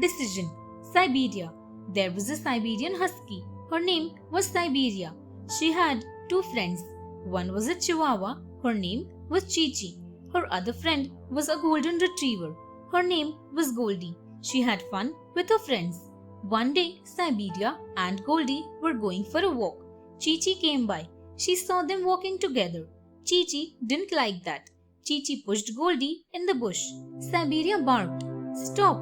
decision. Siberia. There was a Siberian husky. Her name was Siberia. She had two friends. One was a Chihuahua. Her name was Chi-Chi. Her other friend was a golden retriever. Her name was Goldie. She had fun with her friends. One day, Siberia and Goldie were going for a walk. Chi-Chi came by. She saw them walking together. Chi-Chi didn't like that. Chi-Chi pushed Goldie in the bush. Siberia barked, "Stop!"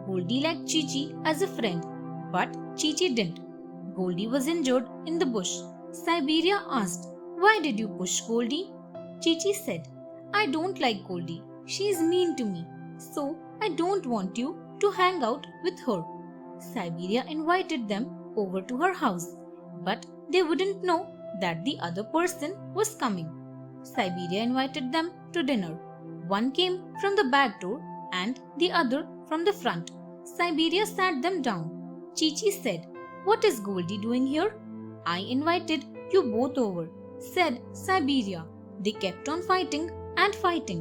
Goldie liked Chi-Chi as a friend, but Chi-Chi didn't. Goldie was injured in the bush. Siberia asked, "Why did you push Goldie?" Chi-Chi said, "I don't like Goldie. She is mean to me, so I don't want you to hang out with her." Siberia invited them over to her house, but they wouldn't know that the other person was coming. Siberia invited them to dinner. One came from the back door and the other from the front. Siberia sat them down. Chi-Chi said, "What is Goldie doing here?" "I invited you both over," said Siberia. They kept on fighting and fighting.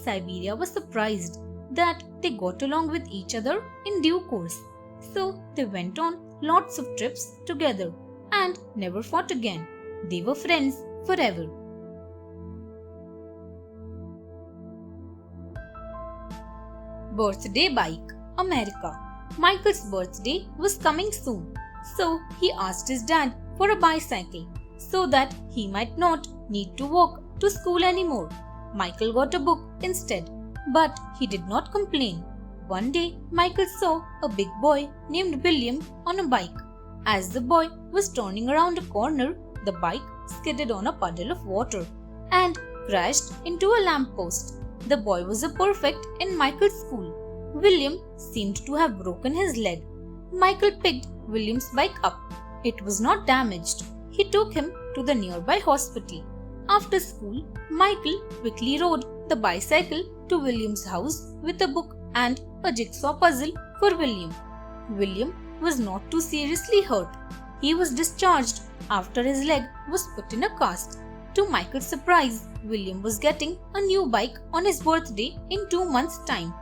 Siberia was surprised that they got along with each other in due course. So they went on lots of trips together and never fought again. They were friends forever. Birthday bike, America. Michael's birthday was coming soon, so he asked his dad for a bicycle so that he might not need to walk to school anymore. Michael got a book instead, but he did not complain. One day, Michael saw a big boy named William on a bike. As the boy was turning around a corner, the bike skidded on a puddle of water and crashed into a lamppost. The boy was a prefect in Michael's school. William seemed to have broken his leg. Michael picked William's bike up. It was not damaged. He took him to the nearby hospital. After school, Michael quickly rode the bicycle to William's house with a book and a jigsaw puzzle for William. William was not too seriously hurt. He was discharged after his leg was put in a cast. To Michael's surprise, William was getting a new bike on his birthday in 2 months' time,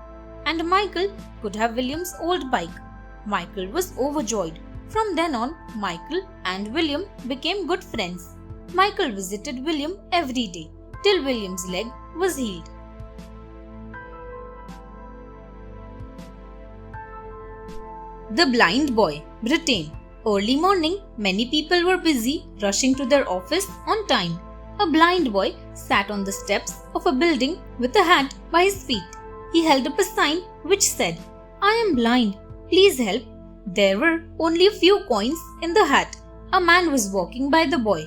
and Michael could have William's old bike. Michael was overjoyed. From then on, Michael and William became good friends. Michael visited William every day till William's leg was healed. The Blind Boy, Britain. Early morning, many people were busy rushing to their office on time. A blind boy sat on the steps of a building with a hat by his feet. He held up a sign which said, "I am blind, please help." There were only a few coins in the hat. A man was walking by the boy.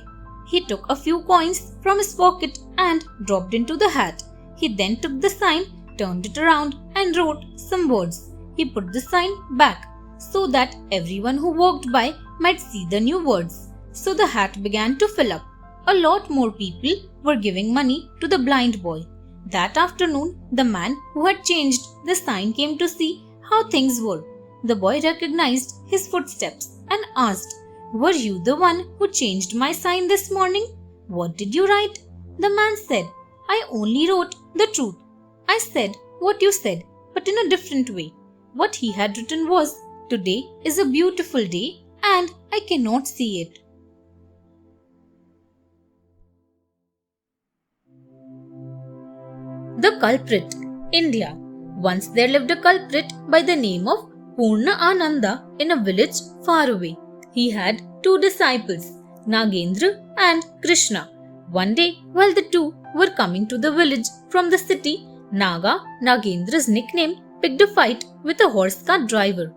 He took a few coins from his pocket and dropped into the hat. He then took the sign, turned it around and wrote some words. He put the sign back so that everyone who walked by might see the new words. So the hat began to fill up. A lot more people were giving money to the blind boy. That afternoon, the man who had changed the sign came to see how things were. The boy recognized his footsteps and asked, "Were you the one who changed my sign this morning? What did you write?" The man said, "I only wrote the truth. I said what you said, but in a different way." What he had written was, "Today is a beautiful day and I cannot see it." The Culprit, India. Once there lived a culprit by the name of Purna Ananda in a village far away. He had 2 disciples, Nagendra and Krishna. One day, while the two were coming to the village from the city, Naga, Nagendra's nickname, picked a fight with a horse cart driver.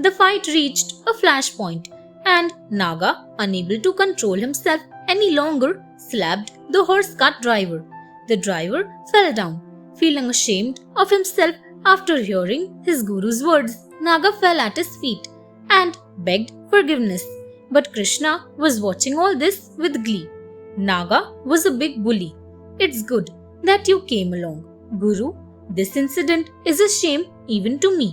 The fight reached a flashpoint, and Naga, unable to control himself any longer, slapped the horse cart driver. The driver fell down. Feeling ashamed of himself after hearing his guru's words, Naga fell at his feet and begged forgiveness. But Krishna was watching all this with glee. Naga was a big bully. "It's good that you came along, Guru. This incident is a shame even to me,"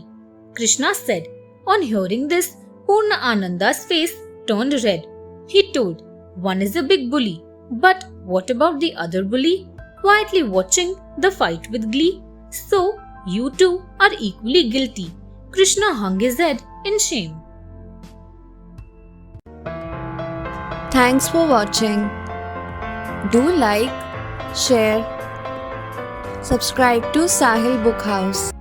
Krishna said. On hearing this, Purna Ananda's face turned red. He told, "One is a big bully, but what about the other bully?" Quietly watching the fight with glee. "So, you two are equally guilty. Krishna hung his head in shame. Thanks for watching. Do like, share, subscribe to Sahil Book House.